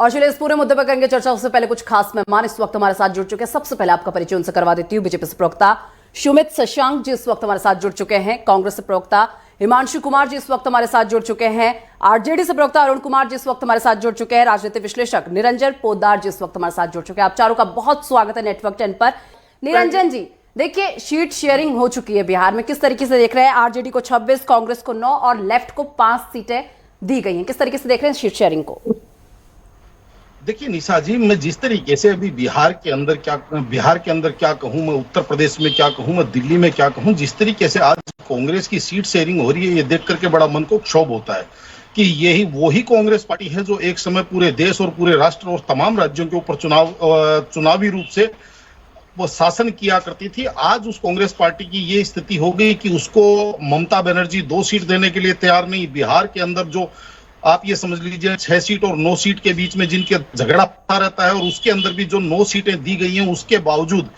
और चलिए इस पूरे मुद्दे पर करेंगे चर्चा। उससे पहले कुछ खास मेहमान इस वक्त हमारे साथ जुड़ चुके हैं। सबसे पहले आपका परिचय उनसे करवा देती हूँ। बीजेपी से प्रवक्ता सुमित शशांक जी इस वक्त हमारे साथ जुड़ चुके हैं। कांग्रेस से प्रवक्ता हिमांशु कुमार जी इस वक्त हमारे साथ जुड़ चुके हैं। आरजेडी से प्रवक्ता अरुण कुमार जी इस वक्त हमारे साथ जुड़ चुके हैं। राजनीतिक विश्लेषक निरंजन पोद्दार जी इस वक्त हमारे साथ जुड़ चुके हैं। आप चारों का बहुत स्वागत है नेटवर्क 10 पर। निरंजन जी, देखिए शीट शेयरिंग हो चुकी है बिहार में, किस तरीके से देख रहे हैं? आरजेडी को 26, कांग्रेस को 9 और लेफ्ट को 5 सीटें दी गई हैं। किस तरीके से देख रहे हैं शीट शेयरिंग को? देखिए निशा जी, मैं जिस तरीके से अभी बिहार के अंदर क्या कहूं, मैं उत्तर प्रदेश में क्या कहूं, मैं दिल्ली में क्या कहूं, जिस तरीके से आज कांग्रेस की सीट शेयरिंग हो रही है, ये देख करके बड़ा मन को क्षोभ होता है कि यही वही कांग्रेस पार्टी है जो एक समय पूरे देश और पूरे राष्ट्र और तमाम राज्यों के ऊपर चुनावी रूप से वो शासन किया करती थी। आज उस कांग्रेस पार्टी की ये स्थिति हो गई कि उसको ममता बनर्जी 2 सीट देने के लिए तैयार नहीं। बिहार के अंदर जो आप ये समझ लीजिए 6 सीट और 9 सीट के बीच में जिनके झगड़ा रहता है, और उसके अंदर भी जो 9 सीटें दी गई हैं उसके बावजूद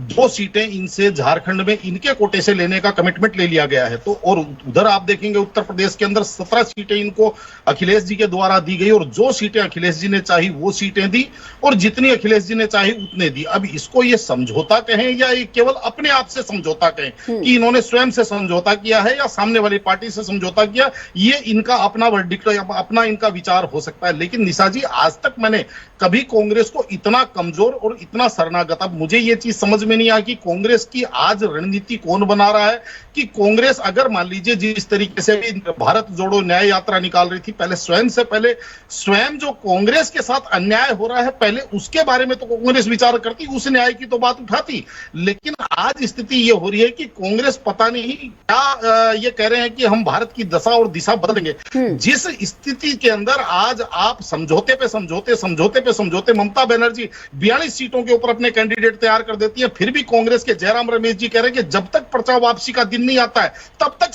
2 सीटें इनसे झारखंड में इनके कोटे से लेने का कमिटमेंट ले लिया गया है। तो और उधर आप देखेंगे उत्तर प्रदेश के अंदर 17 सीटें इनको अखिलेश जी के द्वारा दी गई, और जो सीटें अखिलेश जी ने चाही वो सीटें दी, और जितनी अखिलेश जी ने चाही उतने दी। अब इसको ये समझौता कहें या ये केवल अपने आप से समझौता कहें कि इन्होंने स्वयं से समझौता किया है या सामने वाली पार्टी से समझौता किया, ये इनका अपना वर्डिक्ट, अपना इनका विचार हो सकता है। लेकिन निशा जी, आज तक मैंने कभी कांग्रेस को इतना कमजोर और इतना शरणागत, अब मुझे ये चीज समझ में नहीं आया कि कांग्रेस की आज रणनीति कौन बना रहा है। कि कांग्रेस अगर मान लीजिए जिस तरीके से भारत जोड़ो न्याय यात्रा निकाल रही थी, पहले स्वयं जो कांग्रेस के साथ अन्याय हो रहा है, पहले उसके बारे में तो कांग्रेस विचार करती, उस न्याय की तो बात उठाती। लेकिन आज स्थिति ये हो रही है कि कांग्रेस पता नहीं क्या ये कह रहे हैं कि हम भारत की दशा और दिशा बदलेंगे। जिस स्थिति के अंदर आज आप समझौते पे समझौते ममता बनर्जी 42 सीटों के ऊपर अपने कैंडिडेट तैयार कर देती है, फिर भी कांग्रेस के जयराम रमेश जी कह रहे हैं कि जब तक पर्चा वापसी का दिन नहीं आता है तब तक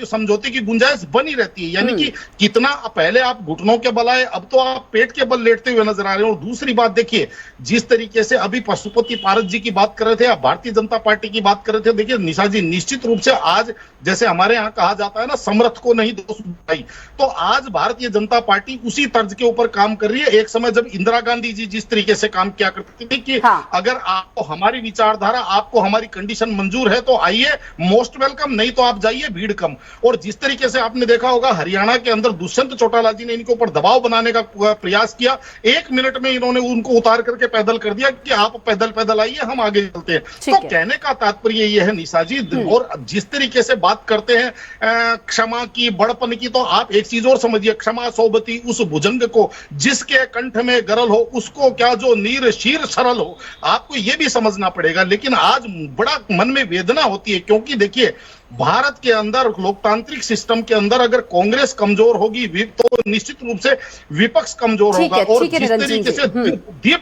समझौते की गुंजाइश बनी रहती है। यानी कि कितना पहले आप घुटनों के बल आए, अब तो आप पेट के बल लेटते हुए नजर आ रहे हैं। और दूसरी बात देखिए, जिस तरीके से अभी पशुपति पारस जी की बात कर रहे थे या भारतीय जनता पार्टी की बात कर रहे थे, देखिए निशा जी, निश्चित रूप से आज जैसे हमारे यहाँ कहा जाता है ना, समर्थ को नहीं दोष बताई, तो आज भारतीय जनता पार्टी उसी तर्ज के ऊपर काम कर रही है। एक समय जब इंदिरा गांधी जी जिस तरीके से काम किया करती थी कि अगर आपको हमारी विचारधारा, आपको हमारी कंडीशन मंजूर है तो आइए, मोस्ट वेलकम, नहीं तो आप जाइए, भीड़ कम। और जिस तरीके से आपने देखा होगा हरियाणा के अंदर दुष्यंत चौटाला जी ने इनके ऊपर दबाव बनाने का प्रयास किया, 1 मिनट में इन्होंने उनको उतार करके पैदल कर दिया कि आप पैदल आइए, हम आगे चलते हैं। तो कहने का तात्पर्य यह है निशा जी, और जिस तरीके से बात करते हैं क्षमा की, बड़पन की, तो आप एक चीज और समझिए, क्षमा सोबती उस भुजंग को जिसके कंठ में गरल हो, उसको क्या जो नीर शीर सरल हो। आपको यह भी समझना पड़ेगा। लेकिन आज बड़ा मन में वेदना होती है, क्योंकि देखिए भारत के अंदर लोकतांत्रिक सिस्टम के अंदर अगर कांग्रेस कमजोर होगी तो निश्चित रूप से विपक्ष कमजोर होगा। और जिस तरीके से दी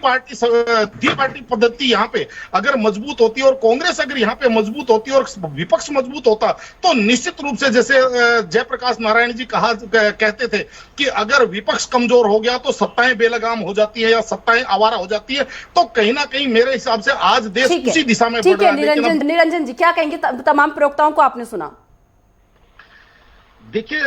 पार्टी पद्धति यहाँ पे अगर मजबूत होती और कांग्रेस अगर यहाँ पे मजबूत होती और विपक्ष मजबूत होता, तो निश्चित रूप से जैसे जयप्रकाश नारायण जी कहते थे कि अगर विपक्ष कमजोर हो गया तो सत्ताएं बेलगाम हो जाती है या सत्ताएं आवारा हो जाती है। तो कहीं ना कहीं मेरे हिसाब से आज देश उसी दिशा में बढ़ रहा है। निरंजन जी, क्या कहेंगे? तमाम प्रवक्ताओं को आपने सुना। देखिए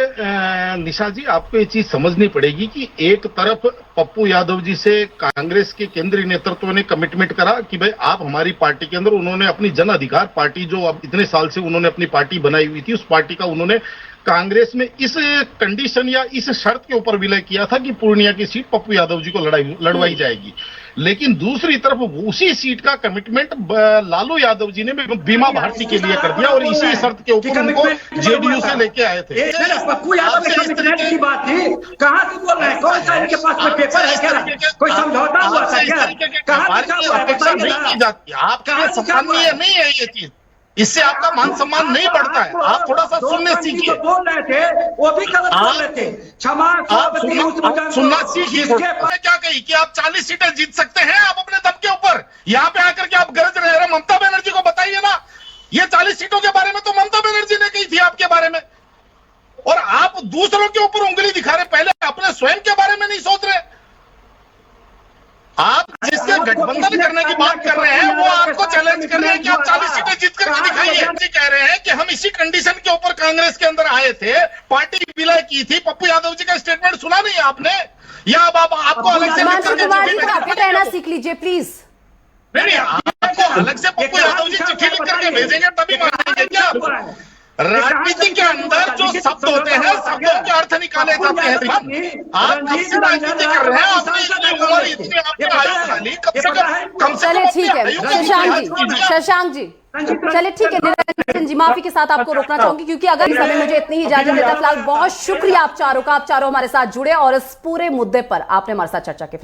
निशा जी, आपको ये चीज समझनी पड़ेगी कि एक तरफ पप्पू यादव जी से कांग्रेस के केंद्रीय नेतृत्व ने कमिटमेंट करा कि भाई आप हमारी पार्टी के अंदर, उन्होंने अपनी जन अधिकार पार्टी जो अब इतने साल से उन्होंने अपनी पार्टी बनाई हुई थी, उस पार्टी का उन्होंने कांग्रेस में इस कंडीशन या इस शर्त के ऊपर विलय किया था कि पूर्णिया की सीट पप्पू यादव जी को लड़वाई जाएगी। लेकिन दूसरी तरफ उसी सीट का कमिटमेंट लालू यादव जी ने बीमा भारती के लिए कर दिया, और इसी शर्त के ऊपर उनको जेडीयू से लेके आए थे। पप्पू यादव के कमिटमेंट की बात थी, कहां से बोल रहे हैं? कौन सा इनके पास में पेपर है क्या? कोई समझौता हुआ था क्या? अपेक्षा नहीं की जाती, आपका सम्माननीय नहीं है ये चीज, इससे आपका मान सम्मान नहीं बढ़ता है। आप थोड़ा सा सुनने सीखिए। बोल रहे थे वो भी गलत बोल रहे थे। क्षमा सुनना सीखिए। क्या कही कि आप 40 सीटें जीत सकते हैं आप अपने दम के ऊपर, यहाँ पे आकर के आप गरज रहे हैं। ममता बनर्जी को बताइए ना, ये 40 सीटों के बारे में तो ममता बनर्जी ने कही थी आपके बारे में, और आप दूसरों के ऊपर उंगली दिखा रहे, पहले अपने स्वयं के बारे में नहीं सोच रहे। आप जिसके गठबंधन करने की बात कर रहे हैं, वो आपको चैलेंज कर रहे हैं कि आप 40 सीटें जीत करके दिखाइए। जी कह रहे हैं कि हम इसी कंडीशन के ऊपर कांग्रेस के अंदर आए थे, पार्टी विलय की थी। पप्पू यादव जी का स्टेटमेंट सुना नहीं आपने? या अब आपको अलग से हिमांशु कुमार जी थोड़ा फिट रहना सीख लीजिए प्लीज। नहीं, आपको अलग से पप्पू यादव जी चिट्ठी लिख करके भेजेंगे तभी मानेंगे क्या आप? राजनीति के अंदर जो शब्द होते हैं, शब्दों के अर्थ निकाले जाते हैं। आप किससे राजनीति कर रहे हैं? आपने इतनी उम्र, इतनी आपने आयु बना ली, कम से चलिए कम ठीक है शशांक जी चलिए ठीक है निरंजन जी, माफी के साथ आपको रोकना चाहूंगी क्योंकि अगर इस समय मुझे इतनी ही इजाजत देता। फिलहाल बहुत शुक्रिया आप चारों का, आप चारों हमारे साथ जुड़े और इस पूरे मुद्दे पर आपने हमारे साथ चर्चा की।